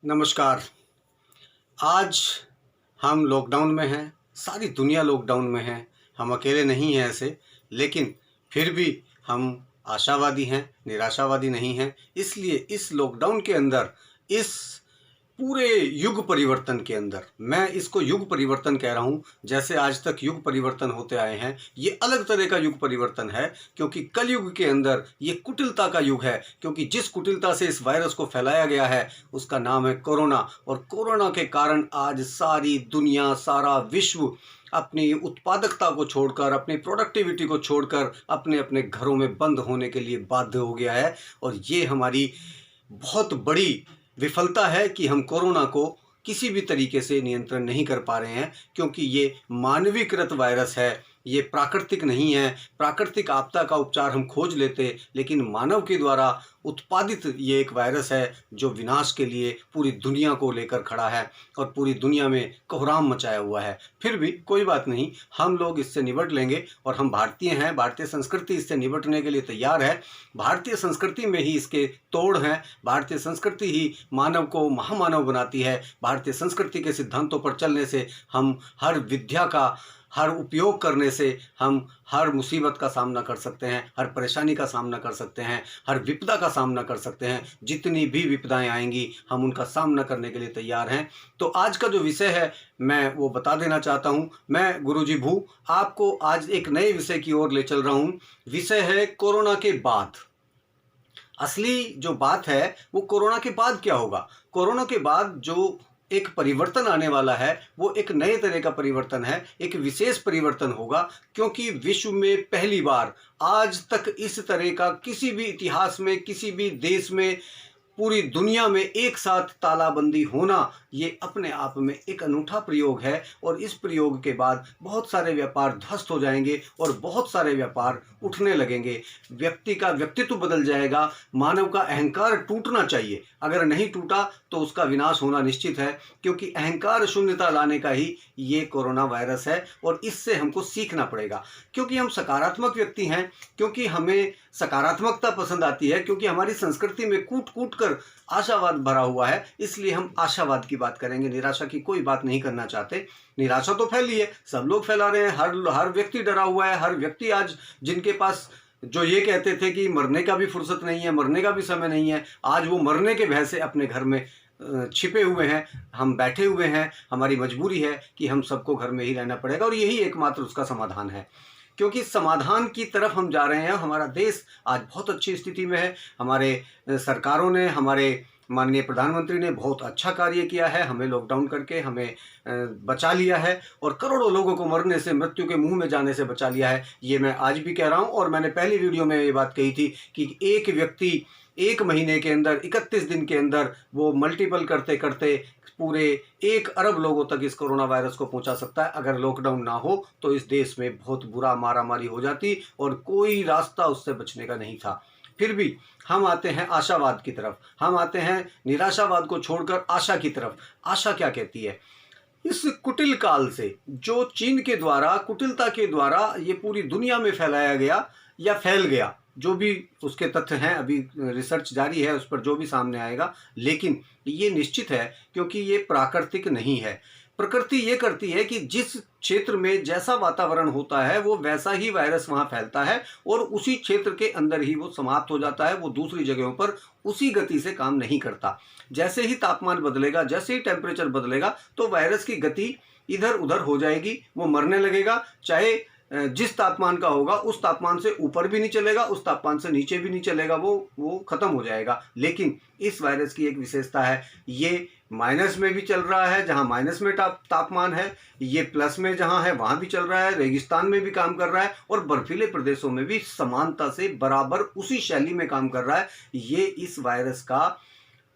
नमस्कार। आज हम लॉकडाउन में हैं, सारी दुनिया लॉकडाउन में है। हम अकेले नहीं हैं ऐसे, लेकिन फिर भी हम आशावादी हैं, निराशावादी नहीं हैं। इसलिए इस लॉकडाउन के अंदर, इस पूरे युग परिवर्तन के अंदर, मैं इसको युग परिवर्तन कह रहा हूँ। जैसे आज तक युग परिवर्तन होते आए हैं, ये अलग तरह का युग परिवर्तन है, क्योंकि कलयुग के अंदर ये कुटिलता का युग है। क्योंकि जिस कुटिलता से इस वायरस को फैलाया गया है उसका नाम है कोरोना। और कोरोना के कारण आज सारी दुनिया, सारा विश्व अपनी उत्पादकता को छोड़कर, अपनी प्रोडक्टिविटी को छोड़कर अपने अपने घरों में बंद होने के लिए बाध्य हो गया है। और ये हमारी बहुत बड़ी विफलता है कि हम कोरोना को किसी भी तरीके से नियंत्रण नहीं कर पा रहे हैं, क्योंकि ये मानवीकृत वायरस है, ये प्राकृतिक नहीं है। प्राकृतिक आपदा का उपचार हम खोज लेते, लेकिन मानव के द्वारा उत्पादित ये एक वायरस है जो विनाश के लिए पूरी दुनिया को लेकर खड़ा है और पूरी दुनिया में कोहराम मचाया हुआ है। फिर भी कोई बात नहीं, हम लोग इससे निपट लेंगे और हम भारतीय हैं, भारतीय संस्कृति इससे निपटने के लिए तैयार है। भारतीय संस्कृति में ही इसके तोड़ हैं। भारतीय संस्कृति ही मानव को महामानव बनाती है। भारतीय संस्कृति के सिद्धांतों पर चलने से हम हर विद्या का, हर उपयोग करने से हम हर मुसीबत का सामना कर सकते हैं, हर परेशानी का सामना कर सकते हैं, हर विपदा का सामना कर सकते हैं। जितनी भी विपदाएं आएंगी हम उनका सामना करने के लिए तैयार हैं। तो आज का जो विषय है मैं वो बता देना चाहता हूं। मैं गुरुजी भू आपको आज एक नए विषय की ओर ले चल रहा हूं। विषय है कोरोना के बाद। असली जो बात है वो कोरोना के बाद क्या होगा। कोरोना के बाद जो एक परिवर्तन आने वाला है वो एक नए तरह का परिवर्तन है, एक विशेष परिवर्तन होगा। क्योंकि विश्व में पहली बार आज तक इस तरह का किसी भी इतिहास में, किसी भी देश में, पूरी दुनिया में एक साथ तालाबंदी होना, ये अपने आप में एक अनूठा प्रयोग है। और इस प्रयोग के बाद बहुत सारे व्यापार ध्वस्त हो जाएंगे और बहुत सारे व्यापार उठने लगेंगे। व्यक्ति का व्यक्तित्व बदल जाएगा। मानव का अहंकार टूटना चाहिए, अगर नहीं टूटा तो उसका विनाश होना निश्चित है। क्योंकि अहंकार शून्यता लाने का ही ये कोरोना वायरस है और इससे हमको सीखना पड़ेगा। क्योंकि हम सकारात्मक व्यक्ति हैं, क्योंकि हमें सकारात्मकता पसंद आती है, क्योंकि हमारी संस्कृति में कूट कूट कर आशावाद भरा हुआ है, इसलिए हम आशावाद की बात करेंगे। निराशा की कोई बात नहीं करना चाहते। निराशा तो फैली है, सब लोग फैला रहे हैं, हर व्यक्ति डरा हुआ है। हर व्यक्ति आज, जिनके पास जो ये कहते थे कि मरने का भी फुर्सत नहीं है, मरने का भी समय नहीं है, आज वो मरने के भय से अपने घर में छिपे हुए हैं। हम बैठे हुए हैं, हमारी मजबूरी है कि हम सबको घर में ही रहना पड़ेगा और यही एकमात्र उसका समाधान है। क्योंकि समाधान की तरफ हम जा रहे हैं। हमारा देश आज बहुत अच्छी स्थिति में है। हमारे सरकारों ने, हमारे माननीय प्रधानमंत्री ने बहुत अच्छा कार्य किया है। हमें लॉकडाउन करके हमें बचा लिया है और करोड़ों लोगों को मरने से, मृत्यु के मुंह में जाने से बचा लिया है। ये मैं आज भी कह रहा हूँ और मैंने पहली वीडियो में ये बात कही थी कि एक व्यक्ति एक महीने के अंदर, 31 दिन के अंदर वो मल्टीपल करते करते पूरे 1 अरब लोगों तक इस कोरोना वायरस को पहुंचा सकता है। अगर लॉकडाउन ना हो तो इस देश में बहुत बुरा मारामारी हो जाती और कोई रास्ता उससे बचने का नहीं था। फिर भी हम आते हैं आशावाद की तरफ, हम आते हैं निराशावाद को छोड़कर आशा की तरफ। आशा क्या कहती है? इस कुटिल काल से, जो चीन के द्वारा, कुटिलता के द्वारा ये पूरी दुनिया में फैलाया गया या फैल गया, जो भी उसके तथ्य हैं, अभी रिसर्च जारी है उस पर, जो भी सामने आएगा, लेकिन ये निश्चित है क्योंकि ये प्राकृतिक नहीं है। प्रकृति ये करती है कि जिस क्षेत्र में जैसा वातावरण होता है वो वैसा ही वायरस वहाँ फैलता है और उसी क्षेत्र के अंदर ही वो समाप्त हो जाता है। वो दूसरी जगहों पर उसी गति से काम नहीं करता। जैसे ही तापमान बदलेगा, जैसे ही टेम्परेचर बदलेगा, तो वायरस की गति इधर उधर हो जाएगी, वो मरने लगेगा। चाहे जिस तापमान का होगा उस तापमान से ऊपर भी नहीं चलेगा, उस तापमान से नीचे भी नहीं चलेगा, वो खत्म हो जाएगा। लेकिन इस वायरस की एक विशेषता है, ये माइनस में भी चल रहा है जहां माइनस में तापमान है, ये प्लस में जहां है वहां भी चल रहा है, रेगिस्तान में भी काम कर रहा है और बर्फीले प्रदेशों में भी समानता से बराबर उसी शैली में काम कर रहा है। ये इस वायरस का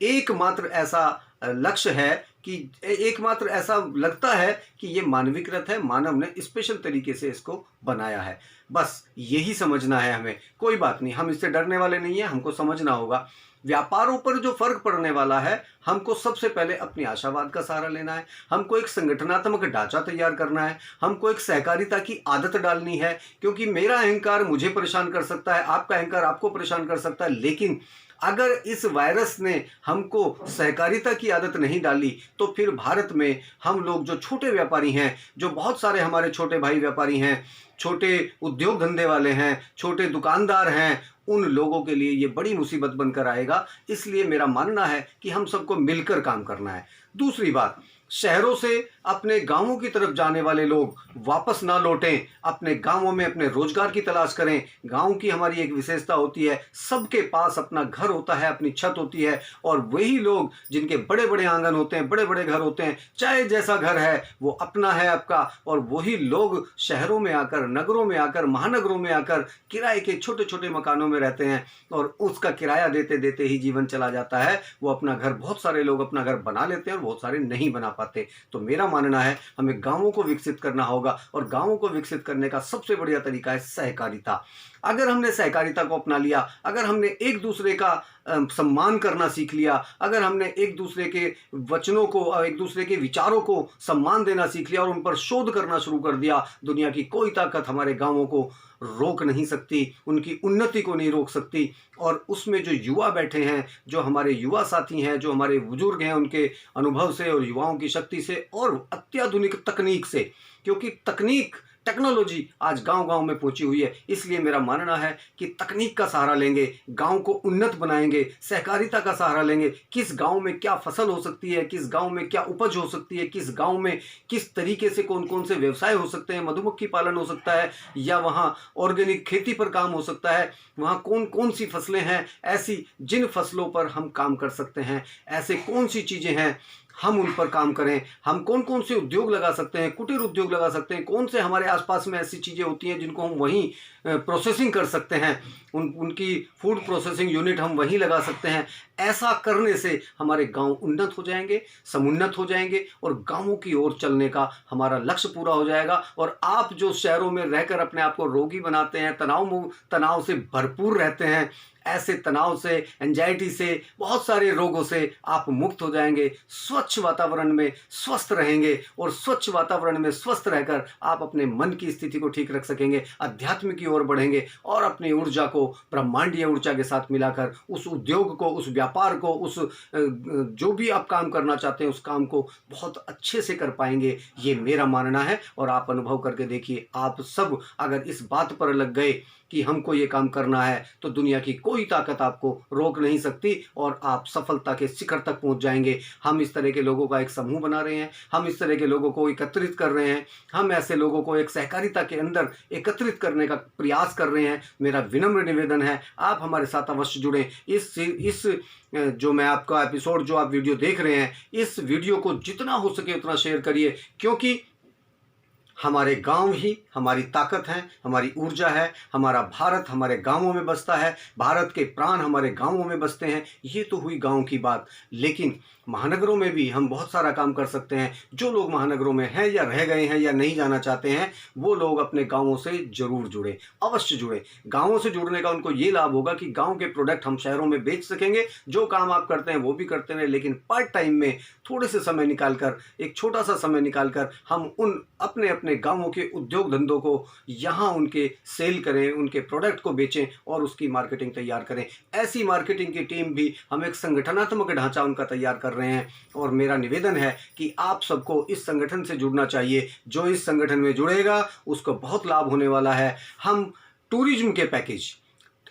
एकमात्र ऐसा लक्ष्य है कि एकमात्र ऐसा लगता है कि ये मानवीकृत है, मानव ने स्पेशल तरीके से इसको बनाया है। बस यही समझना है हमें। कोई बात नहीं, हम इससे डरने वाले नहीं हैं, हमको समझना होगा। व्यापारों पर जो फर्क पड़ने वाला है, हमको सबसे पहले अपनी आशावाद का सहारा लेना है। हमको एक संगठनात्मक ढांचा तैयार करना है, हमको एक सहकारिता की आदत डालनी है। क्योंकि मेरा अहंकार मुझे परेशान कर सकता है, आपका अहंकार आपको परेशान कर सकता है, लेकिन अगर इस वायरस ने हमको सहकारिता की आदत नहीं डाली तो फिर भारत में हम लोग जो छोटे व्यापारी हैं, जो बहुत सारे हमारे छोटे भाई व्यापारी हैं, छोटे उद्योग धंधे वाले हैं, छोटे दुकानदार हैं, उन लोगों के लिए ये बड़ी मुसीबत बनकर आएगा। इसलिए मेरा मानना है कि हम सबको मिलकर काम करना है। दूसरी बात, शहरों से अपने गांवों की तरफ जाने वाले लोग वापस ना लौटें, अपने गांवों में अपने रोजगार की तलाश करें। गांव की हमारी एक विशेषता होती है, सबके पास अपना घर होता है, अपनी छत होती है, और वही लोग जिनके बड़े बड़े आंगन होते हैं, बड़े बड़े घर होते हैं, चाहे जैसा घर है वो अपना है आपका, और वही लोग शहरों में आकर, नगरों में आकर, महानगरों में आकर किराए के छोटे छोटे मकानों में रहते हैं, और उसका किराया देते देते ही जीवन चला जाता है। वो अपना घर, बहुत सारे लोग अपना घर बना लेते हैं और बहुत सारे नहीं बना पाते। तो मेरा मानना है हमें गांवों को विकसित करना होगा, और गांवों को विकसित करने का सबसे बढ़िया तरीका है सहकारिता। अगर हमने सहकारिता को अपना लिया, अगर हमने एक दूसरे का सम्मान करना सीख लिया, अगर हमने एक दूसरे के वचनों को, एक दूसरे के विचारों को सम्मान देना सीख लिया और उन पर शोध करना शुरू कर दिया, दुनिया की कोई ताकत हमारे गांवों को रोक नहीं सकती, उनकी उन्नति को नहीं रोक सकती। और उसमें जो युवा बैठे हैं, जो हमारे युवा साथी हैं, जो हमारे बुजुर्ग हैं, उनके अनुभव से और युवाओं की शक्ति से और अत्याधुनिक तकनीक से, क्योंकि टेक्नोलॉजी आज गांव-गांव में पहुंची हुई है, इसलिए मेरा मानना है कि तकनीक का सहारा लेंगे, गांव को उन्नत बनाएंगे, सहकारिता का सहारा लेंगे। किस गांव में क्या फसल हो सकती है, किस गांव में क्या उपज हो सकती है, किस गांव में किस तरीके से कौन कौन से व्यवसाय हो सकते हैं, मधुमक्खी पालन हो सकता है, या वहाँ ऑर्गेनिक खेती पर काम हो सकता है, वहाँ कौन कौन सी फसलें हैं, ऐसी जिन फसलों पर हम काम कर सकते हैं, ऐसे कौन सी चीज़ें हैं हम उन पर काम करें। हम कौन कौन से उद्योग लगा सकते हैं, कुटीर उद्योग लगा सकते हैं, कौन से हमारे आसपास में ऐसी चीज़ें होती हैं जिनको हम वहीं प्रोसेसिंग कर सकते हैं, उनकी फूड प्रोसेसिंग यूनिट हम वहीं लगा सकते हैं। ऐसा करने से हमारे गांव उन्नत हो जाएंगे, समुन्नत हो जाएंगे, और गांवों की ओर चलने का हमारा लक्ष्य पूरा हो जाएगा। और आप जो शहरों में रहकर अपने आप को रोगी बनाते हैं, तनाव से भरपूर रहते हैं, ऐसे तनाव से, एंजाइटी से, बहुत सारे रोगों से आप मुक्त हो जाएंगे। स्वच्छ वातावरण में स्वस्थ रहेंगे, और स्वच्छ वातावरण में स्वस्थ रहकर आप अपने मन की स्थिति को ठीक रख सकेंगे, अध्यात्म की ओर बढ़ेंगे, और अपनी ऊर्जा को ब्रह्मांडीय ऊर्जा के साथ मिलाकर उस उद्योग को, उस व्यापार को, उस जो भी आप काम करना चाहते हैं उस काम को बहुत अच्छे से कर पाएंगे। ये मेरा मानना है, और आप अनुभव करके देखिए। आप सब अगर इस बात पर लग गए कि हमको ये काम करना है, तो दुनिया की कोई ताकत आपको रोक नहीं सकती, और आप सफलता के शिखर तक पहुंच जाएंगे। हम इस तरह के लोगों का एक समूह बना रहे हैं, हम इस तरह के लोगों को एकत्रित कर रहे हैं, हम ऐसे लोगों को एक सहकारिता के अंदर एकत्रित करने का प्रयास कर रहे हैं। मेरा विनम्र निवेदन है, आप हमारे साथ अवश्य जुड़ें। इस जो मैं आपका एपिसोड, जो आप वीडियो देख रहे हैं, इस वीडियो को जितना हो सके उतना शेयर करिए, क्योंकि हमारे गांव ही हमारी ताकत है, हमारी ऊर्जा है। हमारा भारत हमारे गांवों में बसता है, भारत के प्राण हमारे गांवों में बसते हैं। ये तो हुई गांव की बात, लेकिन महानगरों में भी हम बहुत सारा काम कर सकते हैं। जो लोग महानगरों में हैं, या रह गए हैं, या नहीं जाना चाहते हैं, वो लोग अपने गांवों से जरूर जुड़े, अवश्य जुड़े। गांवों से जुड़ने का उनको ये लाभ होगा कि गांव के प्रोडक्ट हम शहरों में बेच सकेंगे। जो काम आप करते हैं वो भी करते हैं, लेकिन पार्ट टाइम में थोड़े से समय निकालकर, एक छोटा सा समय निकालकर, हम उन अपने अपने गांवों के उद्योग धंधों को यहाँ उनके सेल करें, उनके प्रोडक्ट को बेचें और उसकी मार्केटिंग तैयार करें। ऐसी मार्केटिंग की टीम भी, हम एक संगठनात्मक ढांचा उनका तैयार कर रहे हैं, और मेरा निवेदन है कि आप सबको इस संगठन से जुड़ना चाहिए। जो इस संगठन में जुड़ेगा उसको बहुत लाभ होने वाला है। हम टूरिज्म के पैकेज,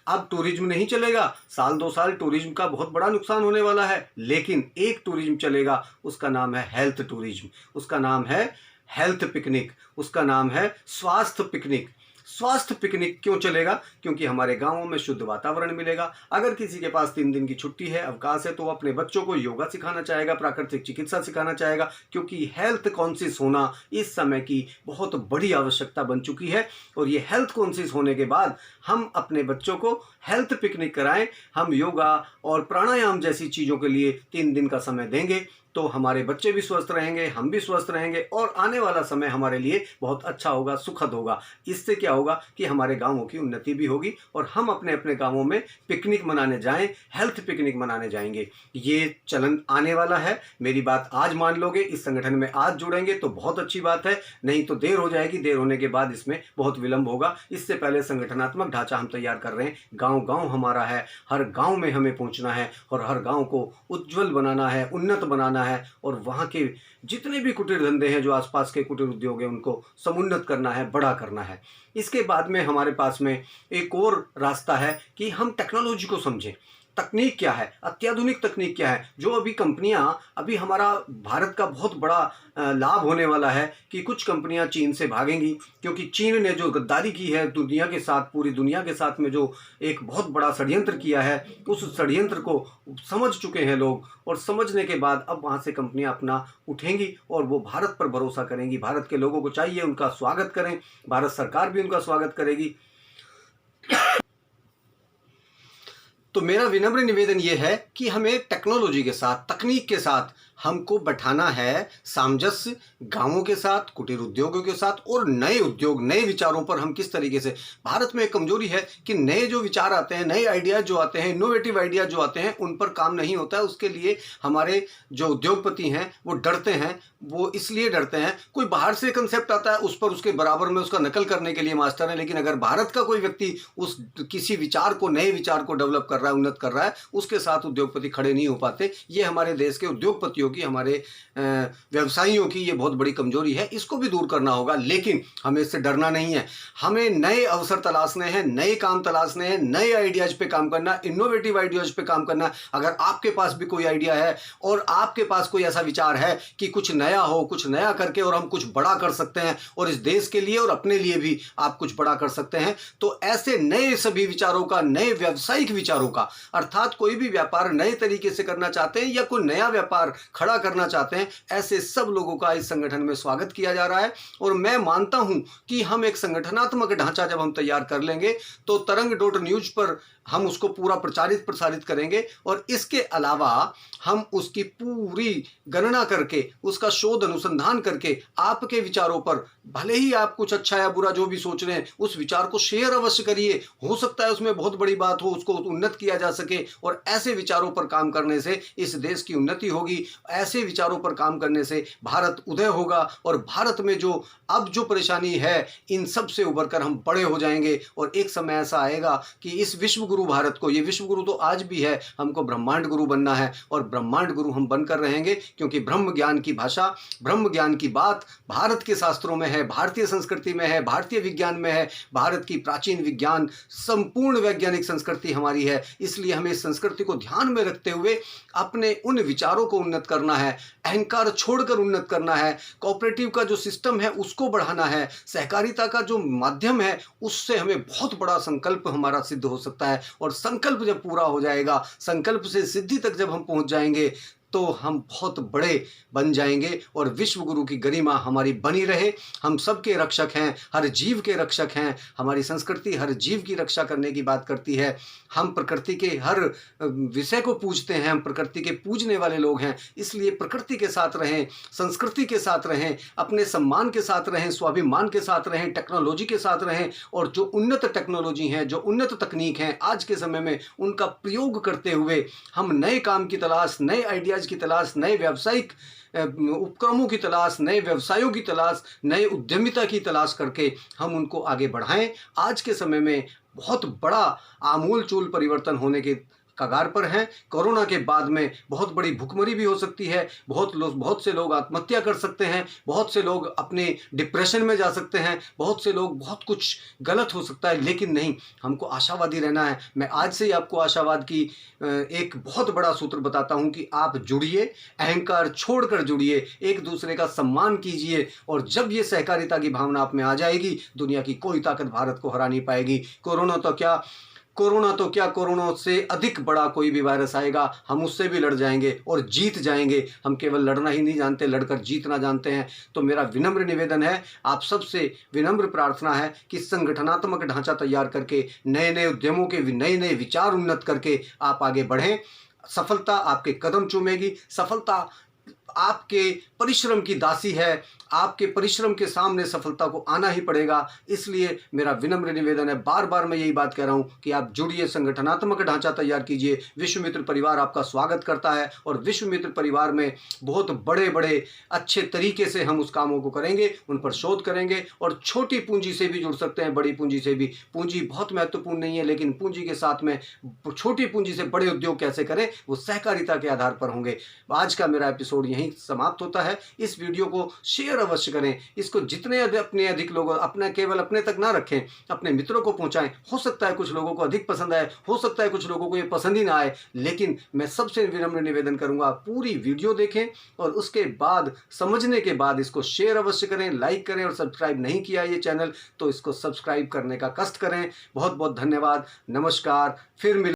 अब टूरिज्म नहीं चलेगा, साल 2 साल टूरिज्म का बहुत बड़ा नुकसान होने वाला है, लेकिन एक टूरिज्म चलेगा, उसका नाम है हेल्थ टूरिज्म, उसका नाम है हेल्थ पिकनिक, उसका नाम है स्वास्थ्य पिकनिक। स्वास्थ्य पिकनिक क्यों चलेगा? क्योंकि हमारे गांवों में शुद्ध वातावरण मिलेगा। अगर किसी के पास 3 दिन की छुट्टी है, अवकाश है, तो वो अपने बच्चों को योगा सिखाना चाहेगा, प्राकृतिक चिकित्सा सिखाना चाहेगा, क्योंकि हेल्थ कॉन्शियस होना इस समय की बहुत बड़ी आवश्यकता बन चुकी है। और ये हेल्थ कॉन्शियस होने के बाद हम अपने बच्चों को हेल्थ पिकनिक कराएं, हम योगा और प्राणायाम जैसी चीज़ों के लिए 3 दिन का समय देंगे। तो हमारे बच्चे भी स्वस्थ रहेंगे, हम भी स्वस्थ रहेंगे और आने वाला समय हमारे लिए बहुत अच्छा होगा, सुखद होगा। इससे क्या होगा कि हमारे गाँवों की उन्नति भी होगी और हम अपने अपने गाँवों में पिकनिक मनाने जाएं, हेल्थ पिकनिक मनाने जाएंगे। ये चलन आने वाला है। मेरी बात आज मान लोगे, इस संगठन में आज जुड़ेंगे तो बहुत अच्छी बात है, नहीं तो देर हो जाएगी। देर होने के बाद इसमें बहुत विलंब होगा। इससे पहले संगठनात्मक ढांचा हम तैयार कर रहे हैं। गांव गांव हमारा है, हर गांव में हमें पहुंचना है और हर गांव को उज्जवल बनाना है, उन्नत बनाना है और वहां के जितने भी कुटीर धंधे हैं, जो आसपास के कुटीर उद्योग हैं, उनको समुन्नत करना है, बड़ा करना है। इसके बाद में हमारे पास में एक और रास्ता है कि हम टेक्नोलॉजी को समझें। तकनीक क्या है, अत्याधुनिक तकनीक क्या है, जो अभी कंपनियां, अभी हमारा भारत का बहुत बड़ा लाभ होने वाला है कि कुछ कंपनियां चीन से भागेंगी, क्योंकि चीन ने जो गद्दारी की है दुनिया के साथ, पूरी दुनिया के साथ में जो एक बहुत बड़ा षड्यंत्र किया है, उस षड्यंत्र को समझ चुके हैं लोग और समझने के बाद अब वहां से कंपनियां अपना उठेंगी और वो भारत पर भरोसा करेंगी। भारत के लोगों को चाहिए उनका स्वागत करें, भारत सरकार भी उनका स्वागत करेगी। तो मेरा विनम्र निवेदन ये है कि हमें टेक्नोलॉजी के साथ, तकनीक के साथ हमको बैठाना है सामंजस्य, गांवों के साथ, कुटीर उद्योगों के साथ और नए उद्योग, नए विचारों पर हम किस तरीके से। भारत में एक कमजोरी है कि नए जो विचार आते हैं, नए आइडियाज जो आते हैं, इनोवेटिव आइडियाज जो आते हैं, उन पर काम नहीं होता है। उसके लिए हमारे जो उद्योगपति हैं वो डरते हैं। वो इसलिए डरते हैं, कोई बाहर से कंसेप्ट आता है उस पर उसके बराबर में उसका नकल करने के लिए मास्टर है, लेकिन अगर भारत का कोई व्यक्ति उस किसी विचार को, नए विचार को डेवलप कर रहा है, उन्नत कर रहा है, उसके साथ उद्योगपति खड़े नहीं हो पाते। ये हमारे देश के उद्योगपतियों की, हमारे व्यवसायियों की ये बहुत बड़ी कमजोरी है। इसको भी दूर करना होगा, लेकिन हमें इससे डरना नहीं है। हमें नए अवसर तलाशने हैं, नए काम तलाशने हैं, नए आइडियाज पे काम करना, इनोवेटिव आइडियाज पे काम करना। अगर आपके पास भी कोई आइडिया है और आपके पास कोई ऐसा विचार है कि कुछ नया हो, कुछ नया करके और हम कुछ बड़ा कर सकते हैं और इस देश के लिए और अपने लिए भी आप कुछ बड़ा कर सकते हैं, तो ऐसे नए सभी विचारों का, नए व्यावसायिक विचारों का, अर्थात कोई भी व्यापार नए तरीके से करना चाहते हैं या कोई नया व्यापार खड़ा करना चाहते हैं, ऐसे सब लोगों का इस संगठन में स्वागत किया जा रहा है। और मैं मानता हूं कि हम एक संगठनात्मक ढांचा जब हम तैयार कर लेंगे तो तरंग.न्यूज पर हम उसको पूरा प्रसारित करेंगे और इसके अलावा हम उसकी पूरी गणना करके, उसका शोध अनुसंधान करके, आपके विचारों पर, भले ही आप कुछ अच्छा या बुरा जो भी सोच रहे हैं, उस विचार को शेयर अवश्य करिए। हो सकता है उसमें बहुत बड़ी बात हो, उसको उन्नत किया जा सके और ऐसे विचारों पर काम करने से इस देश की उन्नति होगी। ऐसे विचारों पर काम करने से भारत उदय होगा और भारत में जो अब जो परेशानी है, इन सब से उभर कर हम बड़े हो जाएंगे और एक समय ऐसा आएगा कि इस विश्व गुरु भारत को, ये विश्व गुरु तो आज भी है, हमको ब्रह्मांड गुरु बनना है और ब्रह्मांड गुरु हम बनकर रहेंगे, क्योंकि ब्रह्म ज्ञान की भाषा, ब्रह्म ज्ञान की बात भारत के शास्त्रों में है, भारतीय संस्कृति में है, भारतीय विज्ञान में है। भारत की प्राचीन विज्ञान, संपूर्ण वैज्ञानिक संस्कृति हमारी है। इसलिए हमें इस संस्कृति को ध्यान में रखते हुए अपने उन विचारों को उन्नत करना है, अहंकार छोड़कर उन्नत करना है, कोऑपरेटिव का जो सिस्टम है उसको बढ़ाना है, सहकारिता का जो माध्यम है उससे हमें बहुत बड़ा संकल्प हमारा सिद्ध हो सकता है। और संकल्प जब पूरा हो जाएगा, संकल्प से सिद्धि तक जब हम पहुंच जाएंगे तो हम बहुत बड़े बन जाएंगे और विश्व गुरु की गरिमा हमारी बनी रहे। हम सबके रक्षक हैं, हर जीव के रक्षक हैं। हमारी संस्कृति हर जीव की रक्षा करने की बात करती है। हम प्रकृति के हर विषय को पूजते हैं, हम प्रकृति के पूजने वाले लोग हैं। इसलिए प्रकृति के साथ रहें, संस्कृति के साथ रहें, अपने सम्मान के साथ रहें, स्वाभिमान के साथ रहें, टेक्नोलॉजी के साथ रहें और जो उन्नत टेक्नोलॉजी हैं, जो उन्नत तकनीक हैं आज के समय में, उनका प्रयोग करते हुए हम नए काम की तलाश, नए आइडियाज की तलाश, नए व्यावसायिक उपक्रमों की तलाश, नए व्यवसायों की तलाश, नए उद्यमिता की तलाश करके हम उनको आगे बढ़ाएं। आज के समय में बहुत बड़ा आमूल चूल परिवर्तन होने के कगार पर हैं। कोरोना के बाद में बहुत बड़ी भुखमरी भी हो सकती है, बहुत से लोग आत्महत्या कर सकते हैं, बहुत से लोग अपने डिप्रेशन में जा सकते हैं, बहुत से लोग, बहुत कुछ गलत हो सकता है, लेकिन नहीं, हमको आशावादी रहना है। मैं आज से ही आपको आशावाद की एक बहुत बड़ा सूत्र बताता हूं कि आप जुड़िए, अहंकार छोड़कर जुड़िए, एक दूसरे का सम्मान कीजिए और जब ये सहकारिता की भावना आप में आ जाएगी, दुनिया की कोई ताकत भारत को हरा नहीं पाएगी। कोरोना तो क्या, कोरोना से अधिक बड़ा कोई भी वायरस आएगा, हम उससे भी लड़ जाएंगे और जीत जाएंगे। हम केवल लड़ना ही नहीं जानते, लड़कर जीतना जानते हैं। तो मेरा विनम्र निवेदन है, आप सबसे विनम्र प्रार्थना है कि संगठनात्मक ढांचा तैयार करके, नए नए उद्यमों के नए नए विचार उन्नत करके आप आगे बढ़ें। सफलता आपके कदम चूमेगी, सफलता आपके परिश्रम की दासी है, आपके परिश्रम के सामने सफलता को आना ही पड़ेगा। इसलिए मेरा विनम्र निवेदन है, बार बार मैं यही बात कह रहा हूं कि आप जुड़िए, संगठनात्मक ढांचा तैयार कीजिए। विश्वमित्र परिवार आपका स्वागत करता है और विश्वमित्र परिवार में बहुत बड़े बड़े अच्छे तरीके से हम उस कामों को करेंगे, उन पर शोध करेंगे और छोटी पूंजी से भी जुड़ सकते हैं, बड़ी पूंजी से भी। पूंजी बहुत महत्वपूर्ण नहीं है, लेकिन पूंजी के साथ में छोटी पूंजी से बड़े उद्योग कैसे करें, वो सहकारिता के आधार पर होंगे। आज का मेरा एपिसोड यहीं समाप्त होता है। इस वीडियो को शेयर अवश्य करें, इसको जितने अपने अधिक लोग अपने केवल अपने तक ना रखें, अपने मित्रों को पहुंचाएं। हो सकता है कुछ लोगों को अधिक पसंद आए, हो सकता है कुछ लोगों को ये पसंद ही ना आए, लेकिन मैं सबसे विनम्र निवेदन करूंगा पूरी वीडियो देखें और उसके बाद समझने के बाद इसको शेयर अवश्य करें, लाइक करें और सब्सक्राइब नहीं किया ये चैनल तो इसको सब्सक्राइब करने का कष्ट करें। बहुत बहुत धन्यवाद, नमस्कार, फिर मिल